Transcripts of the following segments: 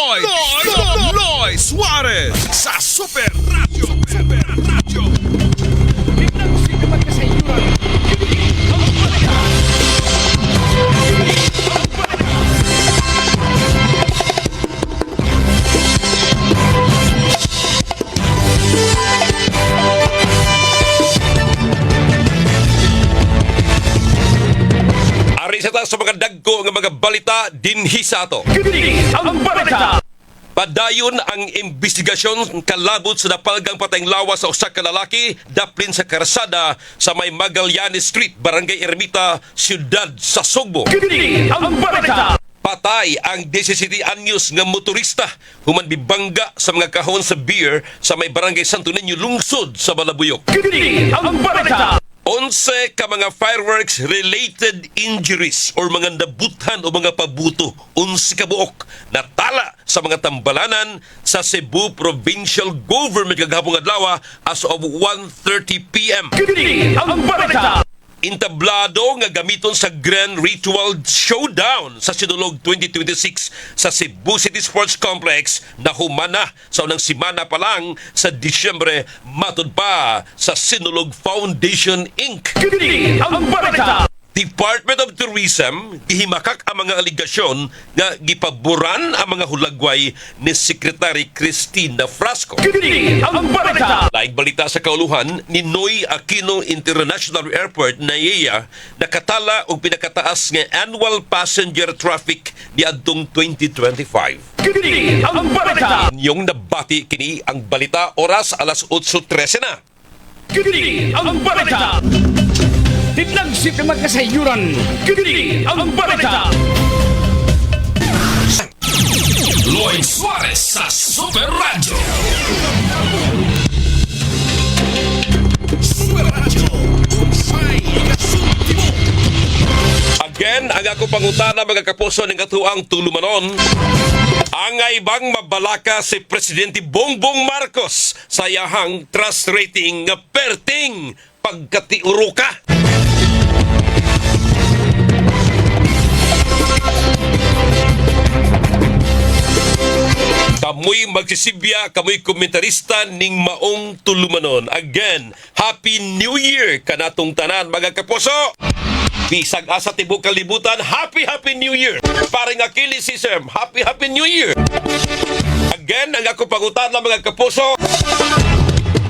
Lloyd Suarez sa Super Radio. Super Radio. Tignan mo si Kamat Kasayuran. Ang balikan. Ari sa taas sa mga dagko nga mga balita dinhi sa ato. Kini ang balikan. Padayon ang investigasyon kalabot sa napalgang patayng lawas sa usa ka lalaki daplin sa karsada sa may Magallanes Street, Barangay Ermita, Ciudad sa Sugbo. Kini ang balikan. Patay ang 17 anyos nga motorista human bibangga sa mga kahon sa beer sa may Barangay Santo Niño, lungsod sa Balabuyok. Kini ang balikan. 11 ka mga fireworks-related injuries or mga nabuthan o mga pabuto, 11 ka buok, natala sa mga tambalanan sa Cebu Provincial Government kagahapong adlaw as of 1:30 p.m. Kini ang balikan. Intablado nga gamiton sa Grand Ritual Showdown sa Sinulog 2026 sa Cebu City Sports Complex na humana sa unang simana pa lang sa Disyembre matod pa sa Sinulog Foundation Inc. Kini ang balikan. Department of Tourism gihimakak ang mga aligasyon nga gipaboran ang mga hulagway ni Secretary Cristina Frasco. Kini ang balikan. Laing balita sa kauluhan, ni Noy Aquino International Airport na iya nakatala og pinakataas nga annual passenger traffic niadtong 2025. Kini ang balikan. Yung nabati kini ang balita oras alas 8:13 na. Kini ang balikan. Tignan si Kamat Kasayuran. Kini ang balikan. Lloyd Suarez sa Super Radio. Super Radio. Unsay ikasulti mo? Again, ang ako pangutana mga kapuso ng katuang tulumanon. Angay bang mabalaka si Presidente Bongbong Marcos sa yahang trust rating nga perting pagkatiuro ka? Kamoy magsisibya, kamoy komentarista ning maong tulumanon. Again, Happy New Year kanatong tanan mga kapuso. Bisag asa tibok kalibutan, Happy New Year. Paring Achilles Sisem, Happy New Year. Again, ang ako pangutana mga kapuso.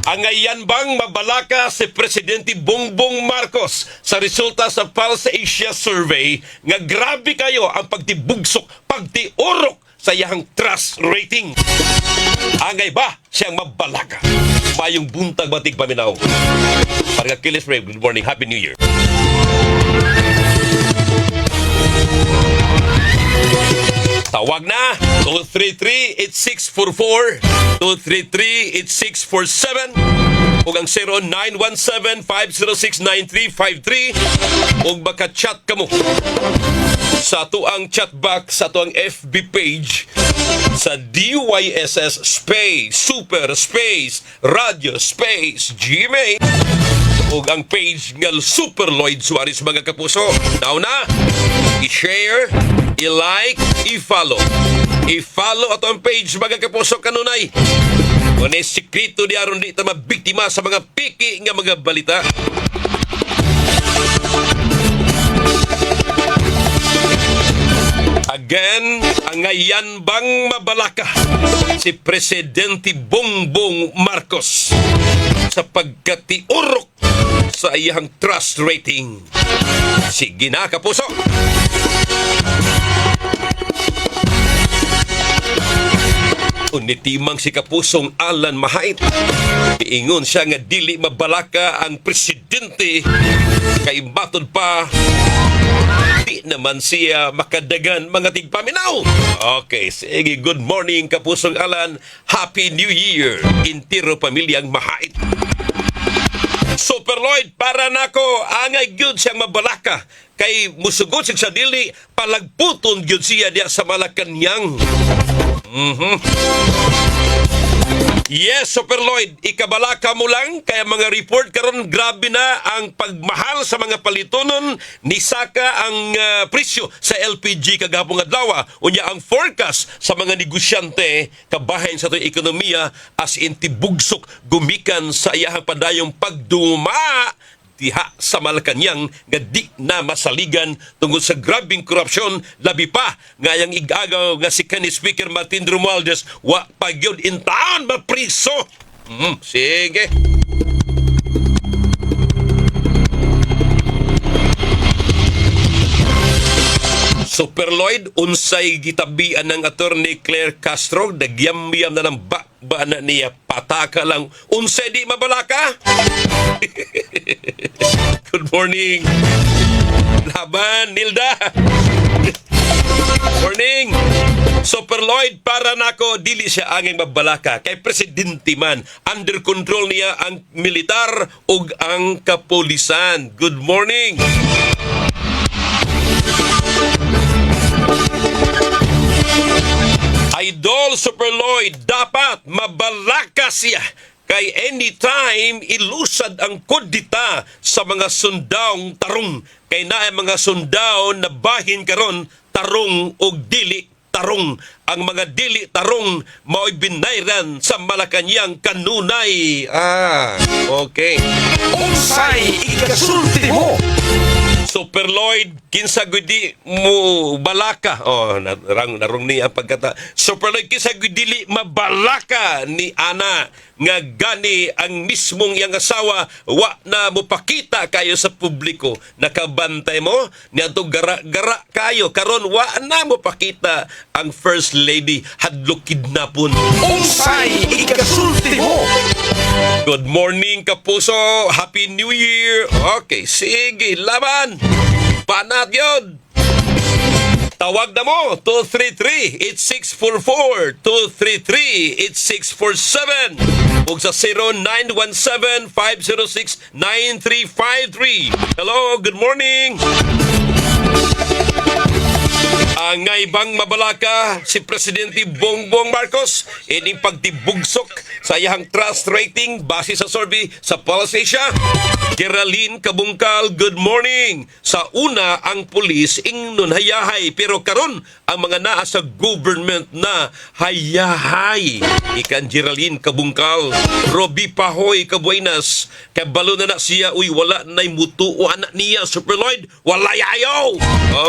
Angayan bang mabalaka si Presidente Bongbong Marcos sa resulta sa Pulse Asia Survey nga grabe kayo ang pagtibugsok, pagtiurok sa iyang trust rating? Angay ba siyang mabalaka? Mayong buntag batik paminaw. Parang Achilles Ray, good morning, Happy New Year. Tawag na 233-8644 233-8647 ug ang 0917-506-9353 ug baka-chat kamo sa tuang chat box sa tuang FB page sa DYSS space Super space Radio space GMA ug ang page nga Super Lloyd Suarez mga kapuso. Now na, i-share, i-like, i-follow. I-follow ato ang page mga kapuso kanunay. Kung may sikrito di aron di ta mabiktima sa mga piki nga mga balita. Again, ang ngayon bang mabalaka si Presidente Bongbong Marcos sa pagkatiurok sa iyang trust rating? Sige na, kapuso! Unitimang si kapusong Alan Mahait. Iingon siya nga dili mabalaka ang presidente kay batod pa di naman siya makadagan mga tigpaminaw. Okay, sige, good morning kapusong Alan. Happy New Year, intiro pamilyang Mahait. Super Lloyd, para nako angay gyud siyang mabalaka kay musugod siya sa dili palagputon gyud siya diya sa Malacañang. Yes, Super Lloyd, ikabalaka mo lang kaya mga report karon grabe na ang pagmahal sa mga palitonon ni saka ang presyo sa LPG kagahapon adlaw. Unya ang forecast sa mga negosyante kabahin sa toy ekonomiya as in tibugsok gumikan sa iyahang padayong pagduma diha sa Malacañang nga di na masaligan tungod sa grabing korupsyon labi pa ngayang igagaw nga si kanhi Speaker Martin Romualdez wa pagyud in town mapriso. Sige. Super Lloyd, unsay gitabian ng attorney Claire Castro, nagyam-yam na ng ba na niya, pataka lang, unsay di mabalaka? Good morning. Laban, Nilda. Morning. Super Lloyd, para nako dili siya angin mabalaka kay presidente man. Under control niya ang militar ug ang kapulisan. Good morning. Idol Super Lloyd, dapat mabalaka siya kay anytime ilusad ang kudita sa mga sundaong tarong. Kay na mga sundaw na bahin karon tarong o dili tarong. Ang mga dili tarong mao'y binayran sa Malacañang kanunay. Okay. Unsay ikasulti mo? Super Lloyd, kinsa gudi mo balaka. Narong ni ang pagkata. Super Lloyd, kinsa gudi mabalaka ni Ana nga gani ang mismong iyang asawa wa na mo pakita kayo sa publiko. Nakabantay mo niadto gara-gara kayo karon wa na mo pakita ang First Lady hadlok kidnapon. Unsay ikasulti mo? Good morning, Kapuso. Happy New Year. Okay, sige, laban. Panat yun. Tawag na mo, 233-8644, 233-8647, ug sa 0917-506-9353. Hello, good morning. Ang ibang mabalaka si Presidente Bongbong Marcos ining pagtibugsok sa iyang trust rating base sa survey sa Pulse Asia. Geraldine Kabungkal, good morning. Sa una ang pulis ingnon hayahay pero karon ang mga naa sa government na hayahay. Ikan Geraldine Kabungkal, Robbie Pahoy Kabuenas, kabalo na siya uy wala nay mutu o anak niya Super Lloyd, wala yayo.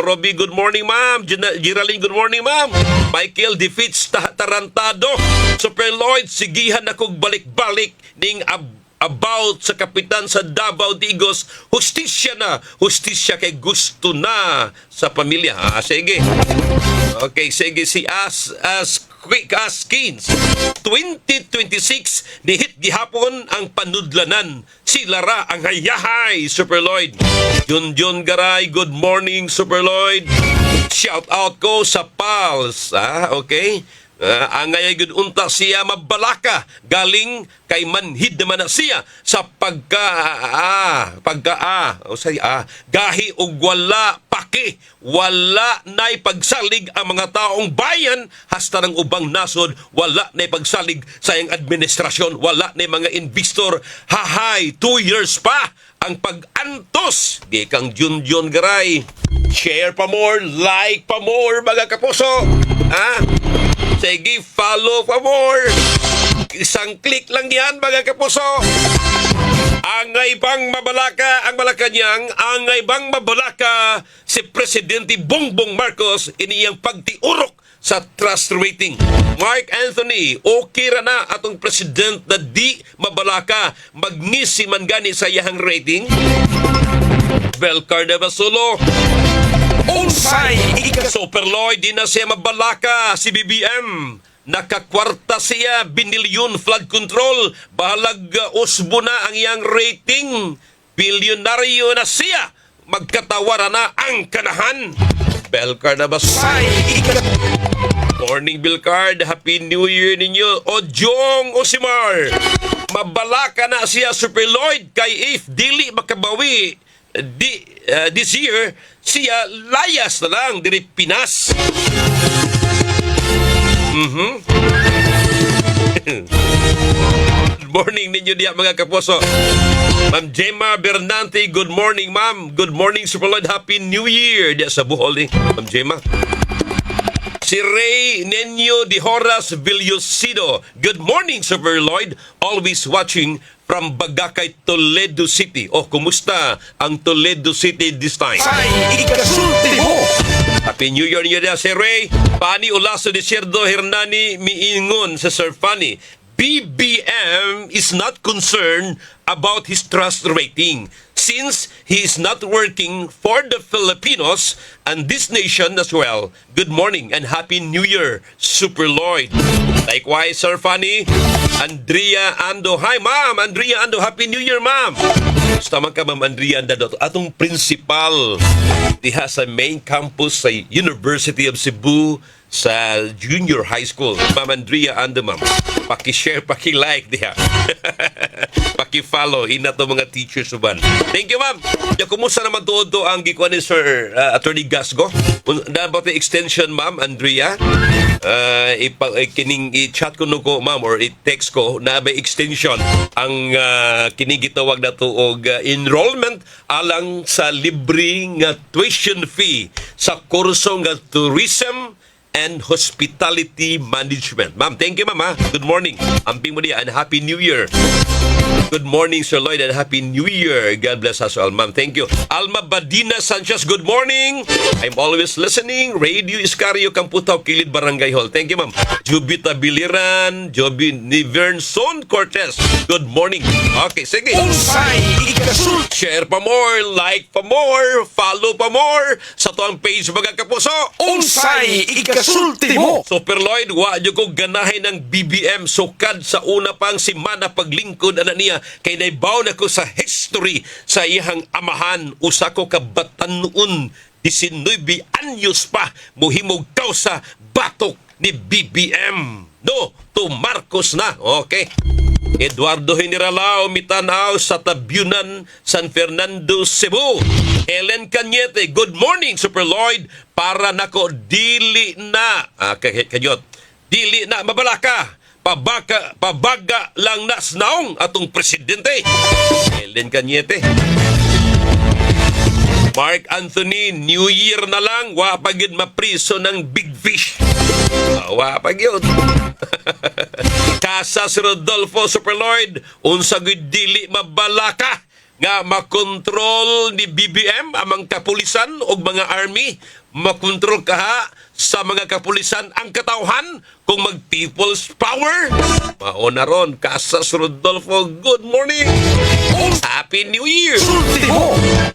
Robbie, good morning ma'am. Geraldine, good morning ma'am. Michael defeats Tarantado. Super Lloyd, sigihan akong balik-balik ning about sa kapitan sa Davao Digos, hustisya na. Hustisya kay gusto na sa pamilya. Sige. Okay, sige si Quick as Kings. 2026 nihit gihapon ang panudlanan. Sila ra ang hayahay, Super Lloyd. Junjun Garay, good morning, Super Lloyd. Shout out ko sa Pals. Okay? Angay gud unta siya mabalaka galing kay manhid naman na siya sa gahi og wala paki, wala nay pagsalig ang mga taong bayan hasta ng ubang nasod, wala nay pagsalig sa iyang administrasyon, wala nay mga investor. Hahay, 2 years pa ang pag-antos. Di kang Junjun Garay. Share pa more, like pa more, mga kapuso. Sige, follow pa more. Isang click lang yan, mga kapuso. Ang ibang mabalaka ang Malacañang, ang ibang mabalaka si Presidente Bongbong Marcos iniyang pagtiurok sa trust rating. Mark Anthony, okay ra na atong president na di mabalaka magnisi man gani sa iyang rating. Belcar de Basulo, Unsay Super Lloyd, di na siya mabalaka si BBM. Nakakwarta siya, binilyon flood control. Bahalag usbo na ang iyang rating. Bilyonaryo na siya. Magkatawara na ang kanahan. Belcar na ba? Morning, Belcard. Happy New Year ninyo. Ojong Osimar. Mabalaka na siya, Super Lloyd. Kay if dili makabawi this year, siya layas na lang diri Pinas. Good morning ninyo diya mga kapuso. Ma'am Gemma Bernante, good morning ma'am. Good morning Super Lloyd. Happy New Year diya sa Bohol ni Ma'am Gemma. Si Ray Nenyo de Horas Villosido. Good morning, Super Lloyd. Always watching from Bagakay, Toledo City. Oh, kumusta ang Toledo City this time? Ay, ikasulti mo! Happy New Year niyo na, si Ray. Pani Olaso de Cerdo Hernani Miingon sa Sir Fanny. BBM is not concerned about his trust rating since he is not working for the Filipinos and this nation as well. Good morning and Happy New Year, Super Lloyd. Likewise, Sir Fanny, Andrea Ando. Hi, Ma'am. Andrea Ando. Happy New Year, Ma'am. Gusto man ka, Ma'am Andrea Ando. Atong principal diha sa main campus sa University of Cebu sa junior high school. Ma'am Andrea Ando, Ma'am. Paki-share, paki-like diha. Paki-follow ina to mga teachers uban. Thank you, Ma'am. Ya, kumusta naman tuod to ang gikuan ni Sir Attorney Gasgo? Na ba extension, Ma'am Andrea? Kining i-chat ko nuko, Ma'am, or i-text ko na ba extension ang kining gitawag na to og enrollment alang sa libre nga tuition fee sa kurso nga tourism and Hospitality Management. Ma'am, thank you, Ma'am. Ha? Good morning. Amping mo niya and Happy New Year. Good morning, Sir Lloyd, and Happy New Year. God bless us all, Ma'am. Thank you. Alma Badina Sanchez, good morning. I'm always listening. Radio Iscario, Camputaw, Kilid, Barangay Hall. Thank you, Ma'am. Jubita Biliran, Joby Nivern Son Cortez. Good morning. Okay, sige. Unsay, ikasulti! Share pa more, like pa more, follow pa more sa to ang page mga kapuso. Unsay, ikasulti mo! Super Lloyd, wa nyo ko ganahin ng BBM sukad sa una pang simana paglingkod ana niya kay naibaw na ko sa history sa iyang amahan. Usa ko kabatan noon 19 anyos pa muhimog kausa batok ni BBM. No, to Marcos na. Okay. Eduardo Generalao mitanaw sa Tabyunan, San Fernando, Cebu. Helen Cañete, good morning, Super Lloyd. Para nako dili na kanyot. Dili na mabalaka. Pabaga lang nasnaong atong presidente. Helen Cañete. Mark Anthony, New Year na lang, wa pa gyud mapriso ng big fish. Wa pa gyud. Casas Rodolfo, Super Lloyd, unsa gyud dili mabalaka nga makontrol ni BBM amang kapulisan o mga army, makontrol kaha sa mga kapulisan ang katawhan kung mag-people's power. Mauna ron, Casas Rodolfo, good morning. Happy New Year.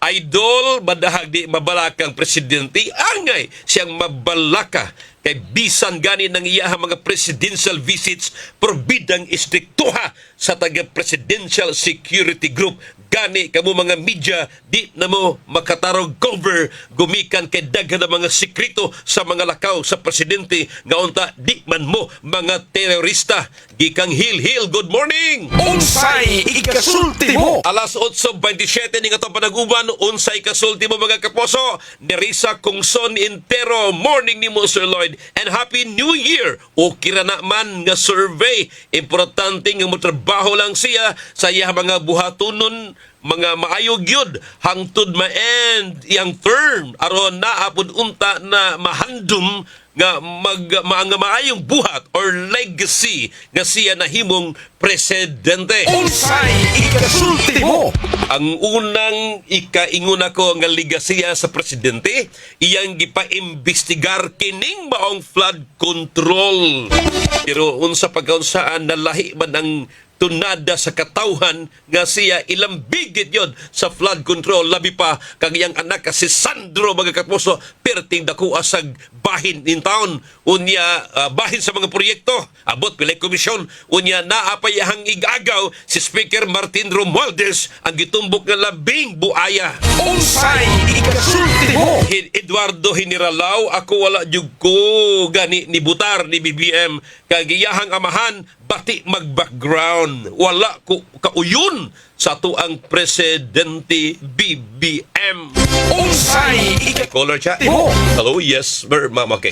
Idol, madahag di mabalakang presidente, angay siyang mabalaka kay bisan gani ng iyahang mga presidential visits probidang istriktuha sa taga-presidential security group. Gani kamo mga media di na mo makatarog cover gumikan kay daghan ng mga sekreto sa mga lakaw sa presidente nga unta di man mo mga terorista. Gikang Hil, good morning. Unsay, ikasulti mo! Alas 8:27 ning atong panag-uban, unsay kasulti mo mga kaposo? Nerissa Kungson Intero, morning ni mo Sir Lloyd and Happy New Year. Okay ra na man nga survey, importante nga motrabaho lang siya sa iya mga buhatonon, mga maayog yun hangtod ma-end iyang term aron naapod unta na mahandom nga mga maayong buhat or legacy nga siya nahimong presidente. Unsay, ikasulti mo! Ang unang ikaingon ako nga ligasiya sa presidente, iyang gipa-imbestigar kining maong flood control. Pero unsa pagkaunsaan nalahi man ang tunada sa katawhan nga siya ilang bigit yon sa flood control, labi pa kag iyang anak si Sandro mga kapuso perting dako asag bahin in town unya bahin sa mga proyekto abot pilay komisyon unya naapayahang igagaw si Speaker Martin Romualdez ang gitumbok nga labing buaya. Unsay, ikasulti mo! Eduardo Generalao, ako wala jud ko gani ni butar ni BBM kag iyahang amahan bati mag-background. Wala ko kauyon sa tuang presidente BBM. Unsay, Caller chat. mo! Hello, yes, ma'am. Okay.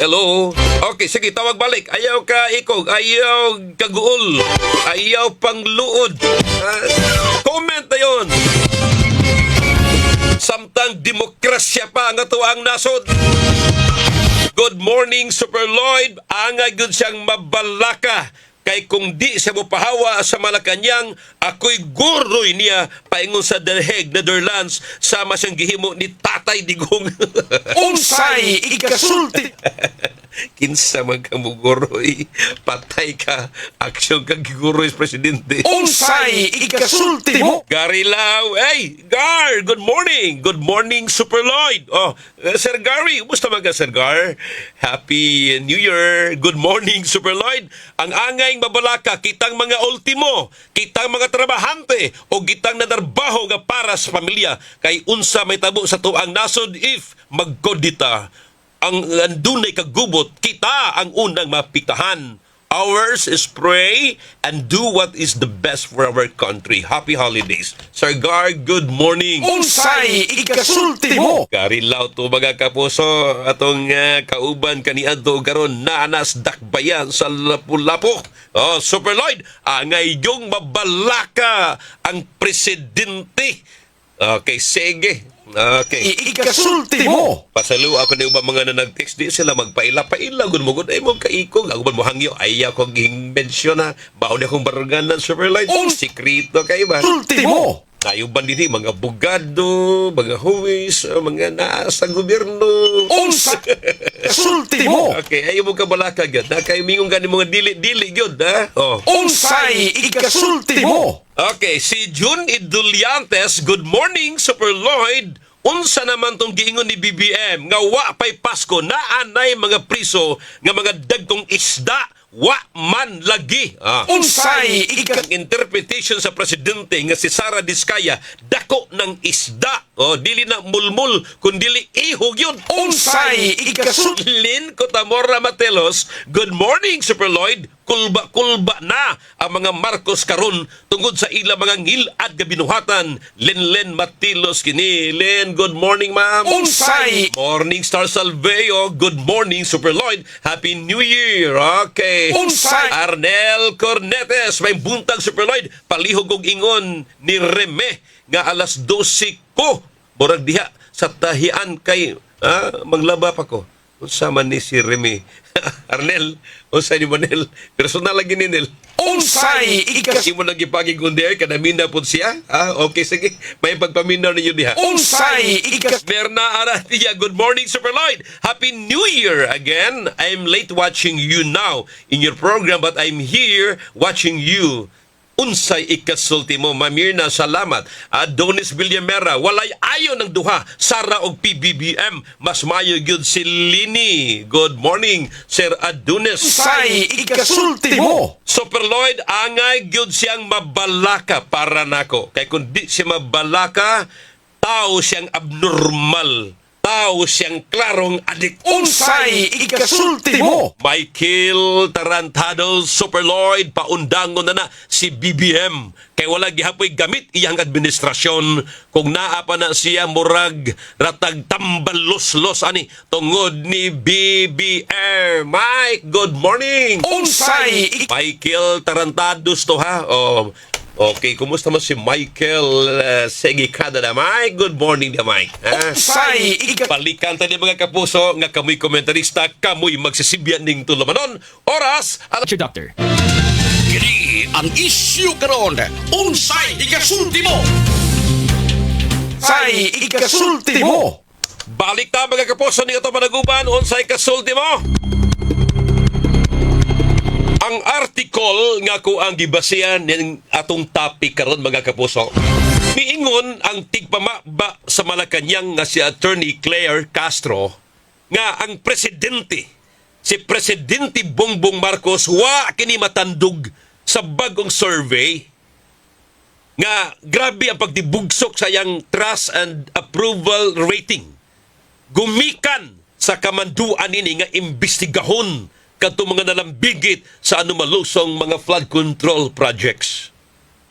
Hello. Okay, sige, tawag balik. Ayaw ka ikog, ayaw kaguol, ayaw pangluod. Comment na yun. Samtang demokrasya pa ang atuang nasod. Good morning, Super Lloyd. Angay gud siyang mabalaka. Kay kung di siya mopahawa sa Malacanang, ako'y guroy niya paingon sa The Hague, Netherlands, sama siyang gihimo ni Tatay Digong. Unsay ikasulti. Kinsa man ka mo guroy, patay ka, aksyon kang giguroy sa presidente. Unsay ikasulti mo. Gary Lau, hey, Gar, good morning. Good morning, Super Lloyd. Sir Gary, kumusta man ka, Sir Gar? Happy New Year. Good morning, Super Lloyd. Ang angay mabalaka, kitang mga ultimo, kitang mga trabahante, o kitang nadarbaho nga para sa pamilya, kay unsa may tabo sa tuang nasod if magkodita. Ang andunay kagubot, kita ang unang mapiktahan. Ours is pray and do what is the best for our country. Happy holidays. Sir Gar, good morning. Unsay ikasulti mo. Karilaw to mga kapuso, atong kauban kaniadto karon nanas dakbayan sa Lapu-Lapu. Super Lloyd, angay yung mabalaka ang presidente. Okay, sige. Okay. Ikasulti mo. Pasalo ako ni ubang mga na nag-text, di sila magpaila-paila. Gun mo gud ay mo kaikong. Ako man mo hangyo, ayaw kong mention na. Baon akong barugan ng Super Lloyd. Sikrito kay ba? Sulti mo. Nayuban din mga bugado, mga huwis, mga nasa gobyerno. Unsa sulti mo. Okay, ayaw mo ka balaka gud. Kay mingong gani mga dili-dili gud, ha? Unsay ikasulti mo. Okay, si June Idulyantes, good morning, Super Lloyd. Unsa naman tong giingon ni BBM nga wa pay Pasko naanay mga priso nga mga dagkong isda wa man lagi. Unsay Ang interpretation sa presidente nga si Sara Diskaya, dako ng isda. Dili na mulmul, kundili ihog yun. Unsay ikasulti. Lin Cotamora Matelos, good morning, Super Lloyd. Kulba-kulba na ang mga Marcos karon tungod sa ila mga ngilad nga binuhatan. Len Matilos kini. Len, good morning, ma'am. Unsay. Morning Star Salveo, good morning, Super Lloyd. Happy New Year. Okay. Unsay. Arnel Cornetes, may buntag, Super Lloyd. Palihog og ingon ni Reme nga alas 12 ko. Murag diha sa tahian kay maglaba pa ko. Unsa man ni si Reme? Arnel, unsa ni Manel? Personal lagi ni Nel. Unsay Imo lagi pagig on the air kada mina pod siya. Okay, sige. May pagpaminaw ninyo diha. Unsay Berna Aratia, good morning, Super Lloyd. Happy New Year again. I'm late watching you now in your program, but I'm here watching you. Unsay ikasulti mo, Mamirna, salamat. Adonis Villamera, walay ayo ng duha, Sara og PBBM, mas mayo gyud si Lini. Good morning, Sir Adonis. Unsay ikasulti mo. Super Lloyd, angay gyud siyang mabalaka para nako. Kay kung di siya mabalaka, tao siyang abnormal. Tao siyang klarong adik. Unsay ikasulti mo. Michael Tarantado, Super Lloyd, paundangon na si BBM. Kay wala gihapoy gamit iyang administrasyon. Kung naa pa na siya murag ratag tambal los ani tungod ni BBM. Mike, good morning. Unsay Michael Tarantados to ha. Okay, kumusta mo si Michael Segikada na Mike? Good morning na Mike. Unsay Palikan tayo mga kapuso nga kamoy komentarista, kamoy magsisibyan ning tulumanon. Oras at your doctor. Kini ang isyu karon. Unsay ikasulti mo. Say ikasulti mo. balik ta mga kapuso ni ito managuban. Unsay kasulti mo? Ang article nga ko ang gibasihan ng atong topic karon mga kapuso. Miingon ang tigpamaba sa Malacanang nga si Attorney Claire Castro nga ang presidente, si Presidente Bongbong Marcos wa kini matandog sa bagong survey nga grabe ang pagdibugsok sa iyang trust and approval rating. Gumikan sa kamanduan ini nga imbestigahon kadto mga nalambigit sa anumalusong mga flood control projects.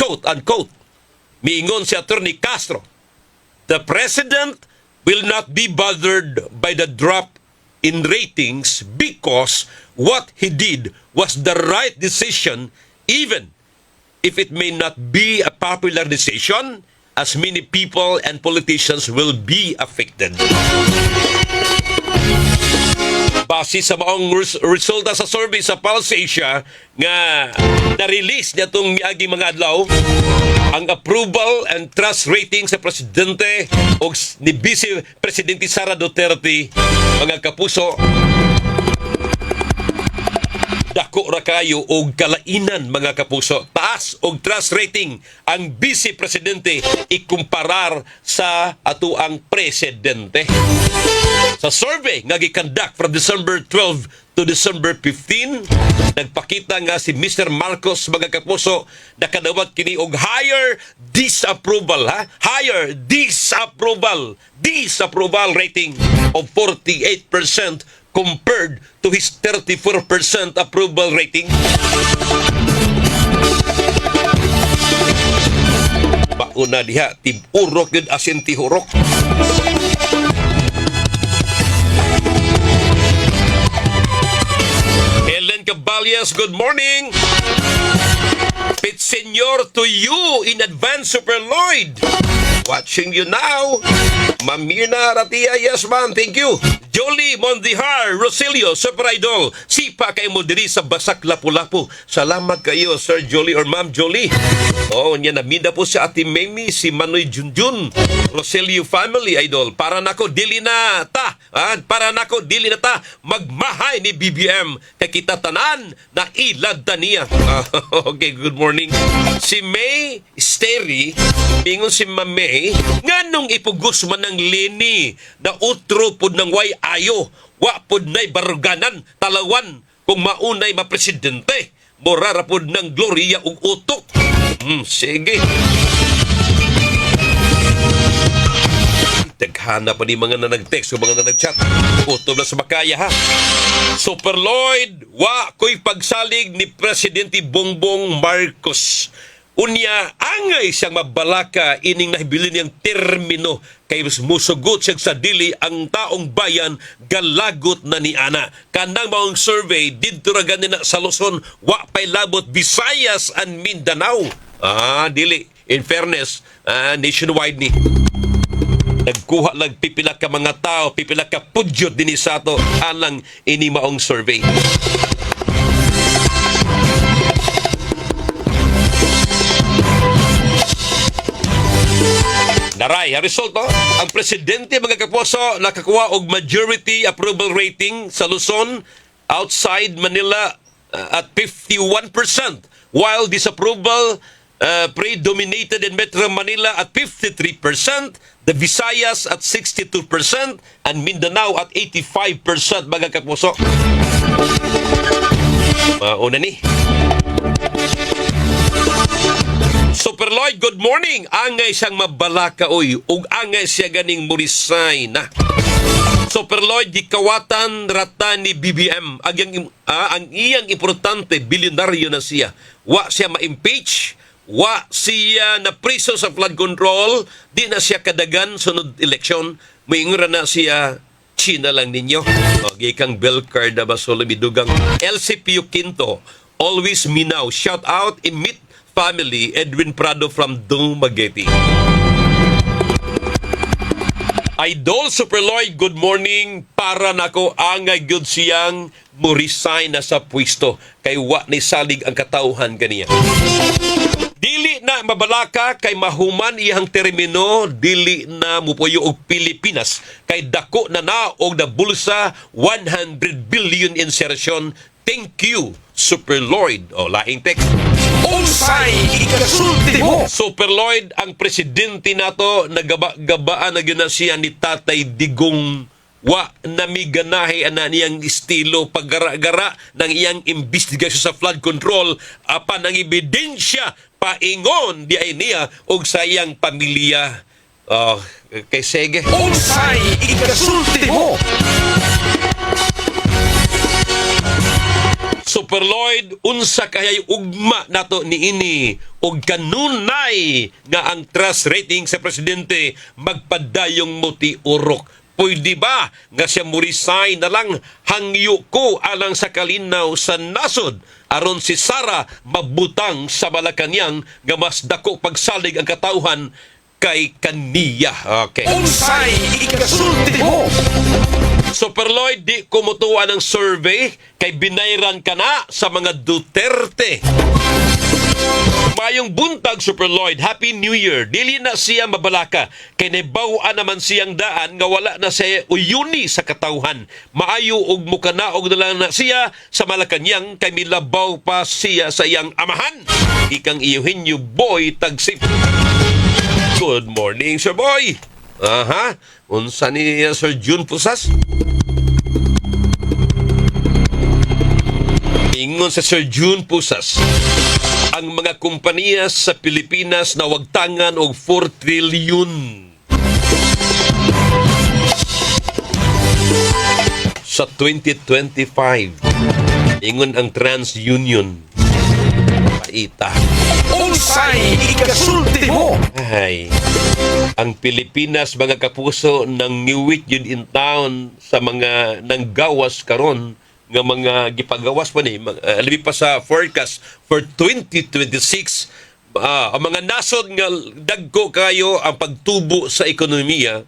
Quote unquote, miingon si Attorney Castro, the President will not be bothered by the drop in ratings because what he did was the right decision, even if it may not be a popular decision, as many people and politicians will be affected. Base sa maong resulta sa survey sa Pulse Asia nga na-release niya itong miaging mga adlaw, ang approval and trust rating sa presidente o ni Vice Presidente Sara Duterte, mga kapuso, dako ra kayo og kalainan, mga kapuso. Taas og trust rating ang Vice Presidente ikumparar sa atuang presidente. Sa survey nga gikandak from December 12 to December 15, nagpakita nga si Mr. Marcos, mga kapuso, nakadawat kini og higher disapproval, higher disapproval rating of 48% compared to his 34% approval rating. Mauna diha, tib-urok yun asin tihurok. Helen Caballas, good morning. Pit Senyor to you in advance, Super Lloyd. Watching you now. Ma'am Mirna Ratia, yes ma'am, thank you. Jolie Mondihar, Rosilio, Super Idol. Sipa kayo mo diri sa Basak Lapu-Lapu. Salamat kayo, Sir Jolie or Ma'am Jolie. Oh, niya namida po si Ate Memi, si Manoy Junjun. Rosilio family, Idol. Para nako dili na ta. Magmahay ni BBM. Kay kita tanan na ilad taniya. Okay, good morning. Si May Steri, mingon si Ma'am May, nganong ipugos man ng lini na utro pod ng way ayo, wa pod nay baruganan, talawan kung maunay mapresidente, morara pod ng Gloria ug utok. Sige. Daghana pa ni mga na nag-text o mga na nag-chat. Utom na sa makaya, ha. Super Lloyd, wa ko'y pagsalig ni Presidente Bongbong Marcos. Unya, angay siyang mabalaka ining nahibili niyang termino kay musugot siya sa dili ang taong bayan galagot na ni ana. Kanang maong survey didto ra ganina sa Luzon, wa pay labot Visayas and Mindanao. Dili. In fairness, nationwide ni. Nagkuha lang pipila ka mga tao, pipila ka pudyot din sa ato alang ini maong survey. Naray, ang resulta, ang presidente, mga kapuso, nakakuha og majority approval rating sa Luzon outside Manila at 51%, while disapproval predominated in Metro Manila at 53%, the Visayas at 62%, and Mindanao at 85%, mga kapuso. Una ni. Super Lloyd, good morning. Angay siyang mabalaka oy, ug angay siya ganing murisay na. Super Lloyd, gikawatan rata ni BBM. Ang iyang importante, bilyonaryo na siya. Wa siya ma-impeach, wa siya na priso sa flood control, di na siya kadagan sunod eleksyon, maingura na siya. China lang ninyo. Gikang bell card na ba solomidugang LCPU Quinto, always me now. Shout out, Imit family, Edwin Prado from Dumaguete. Idol Super Lloyd, good morning. Para nako angay gyud siyang murisay na sa pwesto kay wa ni salig ang katawhan kaniya. Dili na mabalaka kay mahuman iyang termino, dili na mupuyo og Pilipinas kay dako na og na bulsa 100 billion insertion. Thank you, Super Lloyd. Laing text. Unsay ikasulti mo? Super Lloyd, ang presidente nato, nagaba-gabaan na yun na siya ni Tatay Digong. Wa namiganahe ana niyang estilo paggara-gara ng iyang investigasyon sa flood control apan ang ebidensya paingon di ay niya og sa iyang pamilya. Kay sige. Unsay ikasulti mo? Super Lloyd, unsa kaya'y ugma nato ni ini og kanunay nga ang trust rating sa presidente magpadayong muti urok. Pwede ba nga siya murisay na lang hangyo ko alang sa kalinaw sa nasod aron si Sara mabutang sa Malacañang nga mas dako pagsalig ang katawhan kay kaniya. Okay. Unsay ikasulti mo? Super Lloyd, di kumutuwa ng survey kay binayran ka na sa mga Duterte. Mayong buntag, Super Lloyd, Happy New Year. Dili na siya mabalaka kay naibawaan naman siyang daan nga wala na siya uyuni sa katawhan. Maayo og mukanaog na lang na siya sa Malacañang kay milabaw pa siya sa iyang amahan. Ikang Eugenio Boy Tagsip. Good morning, Sir Boy. Aha, unsa ni Sir June Pusas? Ingon sa Sir June Pusas, ang mga kumpanya sa Pilipinas na wagtangan og 4 trilyon. Sa 2025, ingon ang TransUnion. Paita. Unsay ikasulti mo? Ay, ang Pilipinas, mga kapuso, nang niwit yun in town sa mga nanggawas karon nga mga gipagawas pa ni labi pa sa forecast for 2026 ang mga nasod nga dagko kayo ang pagtubo sa ekonomiya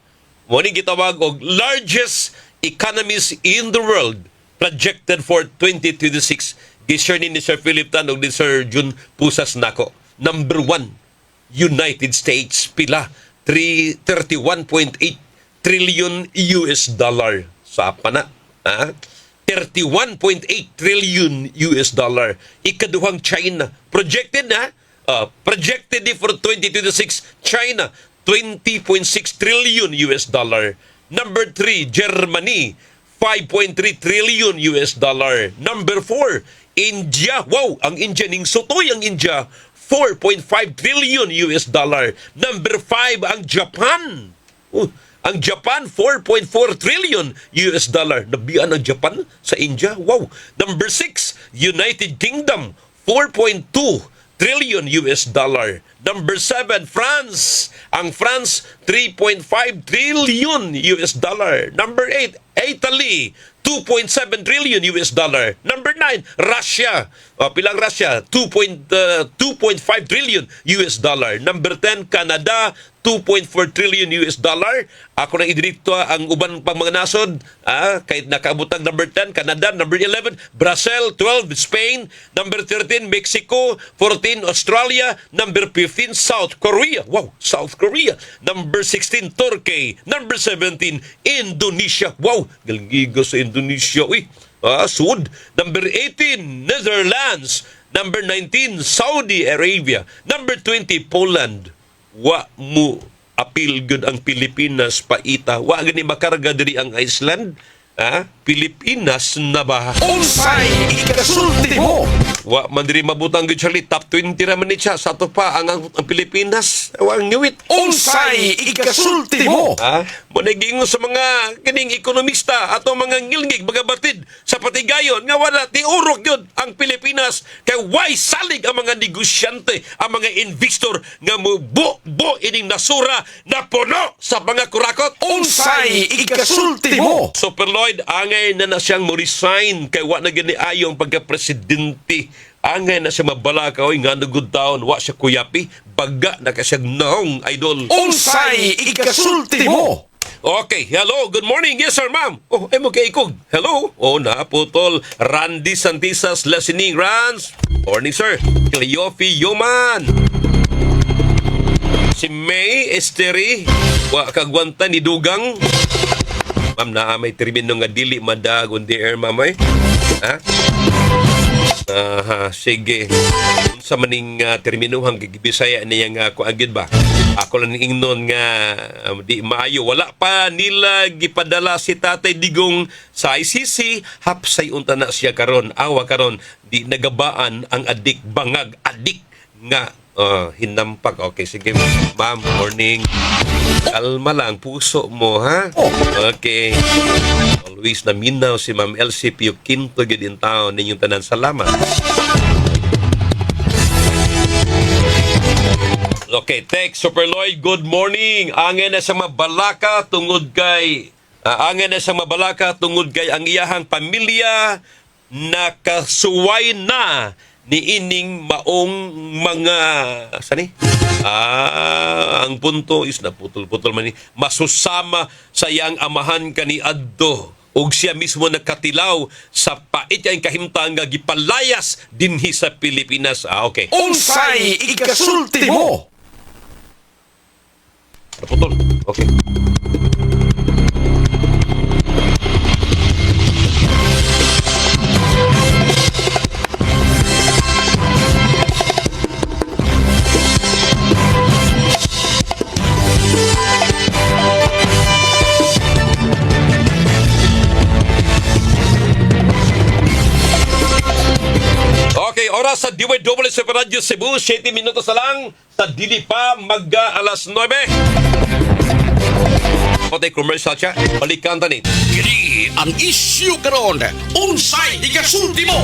mo ni gitawag og largest economies in the world projected for 2026 gisure ni Sir Philip Tan ug ni Sir June Pusas nako. Number 1, United States pila 31.8 trillion US dollar sa pana. 31.8 trillion US dollar. Ikaduhang China. Projected na. Projected for 2026 China 20.6 trillion US dollar. Number 3 Germany 5.3 trillion US dollar. Number 4 India. Wow, ang India ning sutoy ang India 4.5 trillion US dollar. Number 5 ang Japan. Ang Japan, 4.4 trillion US dollar. Nabian ang Japan sa India. Wow. Number 6, United Kingdom, 4.2 trillion US dollar. Number 7, France. Ang France, 3.5 trillion US dollar. Number 8, Italy, 2.7 trillion US dollar. Number 9, Russia. Pilang Russia? 2.5 trillion US dollar. Number 10, Canada, 2.4 trillion US dollar. Ako nang idirito ang uban pang mga nasod. Kahit nakaabutang number 10, Canada. Number 11, Brazil. 12, Spain. Number 13, Mexico. 14, Australia. Number 15, South Korea. Wow, South Korea. Number 16, Turkey. Number 17, Indonesia. Wow, galgigo sa Indonesia. Uy, Sud. Number 18, Netherlands. Number 19, Saudi Arabia. Number 20, Poland. Wa mo apil gud ang Pilipinas paita. Wa gani makarga diri ang Iceland. Pilipinas na ba? Unsay ikasulti mo? Wa man diri mabutang gud Charlie, top 20 ra man ni siya sa to pa ang Pilipinas. Wa ang niwit. Unsay ikasulti mo? Mo nagingon sa mga kining ekonomista ato mga ngilngig mga batid sa patigayon nga wala tiurok yun ang Pilipinas kay why salig ang mga negosyante, ang mga investor nga mo bu ining nasura na puno sa mga kurakot. Unsay ikasulti mo? Super Lloyd, angay na siyang mo-resign kay wa na gani ayong pagka-presidente. Angay na siya mabalakaw nga na good town, wa siya kuyapi, baga na kasiyang naong idol. Unsay ikasulti mo? Okay, hello, good morning. Yes, sir, ma'am. Mo kay ikog. Hello. Naputol. Randy Santisas, listening, Rans. Morning, sir. Cleofi Yoman. Si May Esteri. Wa kagwanta ni Dugang. Ma'am, may termino nga dili madag on the air, ma'am, eh? Sige. Sa maning terminuhang gigibisaya niya nga kuagid ba? Ako lang ingnon nga di maayo. Wala pa nila gipadala si Tatay Digong sa ICC. Hapsay unta na siya karon. Awa karon. Di nagabaan ang adik bangag. Adik nga hinampak. Okay, sige. Ma'am, morning. Kalma lang puso mo, ha? Okay. Always naminaw si Ma'am Elsie Pio Quinto gid in town. Ninyong tanan salamat. Okay, text Super Lloyd, good morning. Angin na sa mabalaka tungod kay Angan na siyang mabalaka tungod kay ang iyahang pamilya nakasuway na ni ining maong mga sani ang punto is naputol-putol man ni masusama sa iyang amahan kani adto ug siya mismo nagkatilaw sa pait kay kahimtang nga gipalayas dinhi sa Pilipinas. Okay. Unsay ikasulti mo? Naputol. Okay. Okay, oras sa DWW sa Radyo Cebu, 7 minutos na lang sa dili pa magga alas 9. Pati commercial siya, balikan tani. Kini ang isyu karon. Unsay ikasulti mo?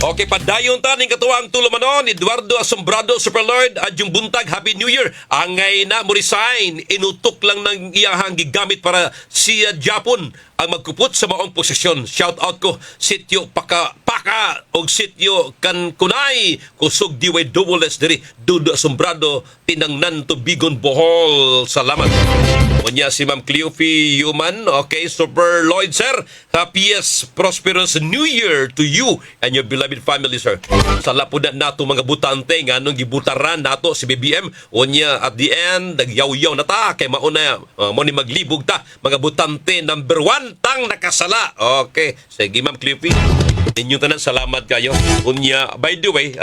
Okay, padayon ta ning katuwang tulumanon, Eduardo Asombrado, Superlord, at yung buntag, Happy New Year. Angay na mo resign, inutok lang ng iyahang gigamit para siya Japon ang magkupot sa maong posisyon. Shout out ko, sityo paka og sityo kan kunay, kusog DWS diri, Dudo Asombrado, tinangnan to Bigon, Bohol. Salamat. Unya si Ma'am Cleophie Human, okay, Super Lloyd, sir. Happiest, prosperous New Year to you and your beloved family, sir. Sa lapudan nato mga butante nga nung gibutaran nato si BBM, unya at the end nagyaw-yaw na ta kay mauna mo ni maglibog ta mga butante number 1 tang nakasala. Okay, sige Ma'am Cleophie. Ninyo tanan salamat kayo. Unya, by the way,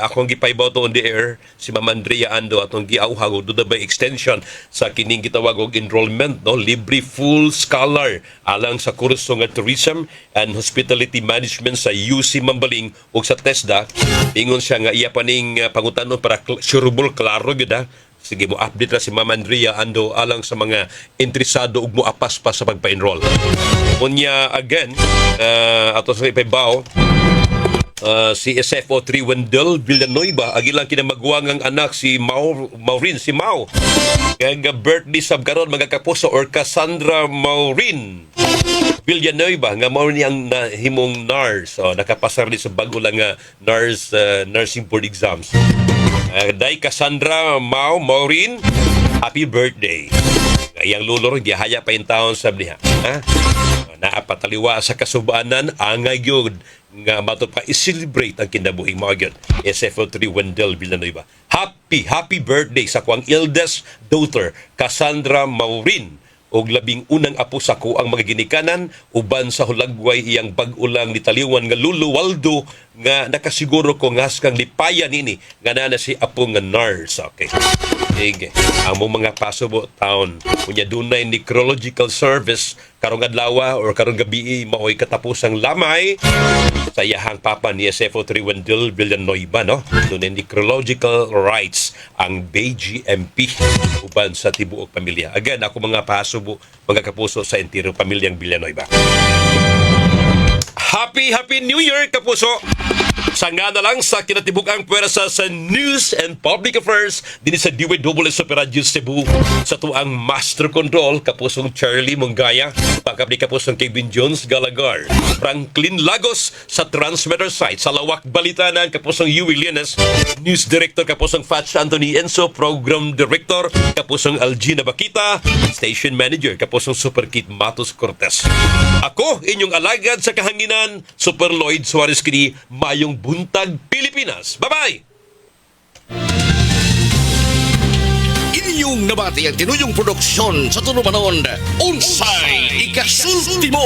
akong gipaybaw to on the air si Ma'am Andrea Ando atong giauhag og by extension sa kining gitawag og enrollment, no, libre full scholar alang sa kurso nga tourism and hospitality management sa UC Mambaling ug sa TESDA. Ingon siya nga iya paning pangutanon para surebol klaro gyud ha. Sige mo update ra si Ma'am Andrea Ando alang sa mga interesado ug moapas pa sa pagpa-enroll. Unya again, ato sa ipaybaw, si SFO 3 Wendell Villanueva agilang kinamagwang ang anak si Maureen, si Mau. Kaya birthday sab karon mga kapuso or Cassandra Maureen Villanueva nga mao ni ang himong nurse. Nakapasar ni sa bago lang nga nursing board exams. Day Cassandra Maureen, happy birthday. Iyang lulor gihaya pa in taon sab niya. Naapataliwa sa kasubanan angay gyud nga mato pa i-celebrate ang kinabuhing mga gyud. SFO3 Wendell Villanueva. Happy birthday sa kuang eldest daughter Cassandra Maureen og labing unang apo sa ko ang mga ginikanan uban sa hulagway iyang bag-ulang ni taliwan nga Lulu Waldo nga nakasiguro ko ngas kang lipayan nini nga na si apo nga nurse. Okay. Sige. Ang mga pasubo taon kunya dunay necrological service karong adlaw or karong gabi maoy katapusang lamay sa iyahang papa ni SFO3 Wendell Villanueva, no? Dunay necrological rights ang BGMP uban sa tibuok pamilya. Again, ako mga pasubo, mga kapuso sa entire pamilyang Villanueva. Happy New Year, kapuso! Sanga na lang sa kinatibukang pwersa sa News and Public Affairs din sa DWS sa Radyo Cebu sa tuang Master Control kapusong Charlie Mongaya, pagkapli kapusong Kevin Jones Galagar, Franklin Lagos sa Transmitter Site, sa Lawak Balitanan kapusong Yui Lianes, News Director kapusong Fatch Anthony Enzo, Program Director kapusong Algina Bakita, Station Manager kapusong Super Kit Matos Cortez. Ako, inyong alagad sa kahanginan, Super Lloyd Suarez kini, mayong buntag Pilipinas. Bye-bye! Inyong nabati ang tinuyong produksyon sa tulumanon. Unsay ikasulti mo?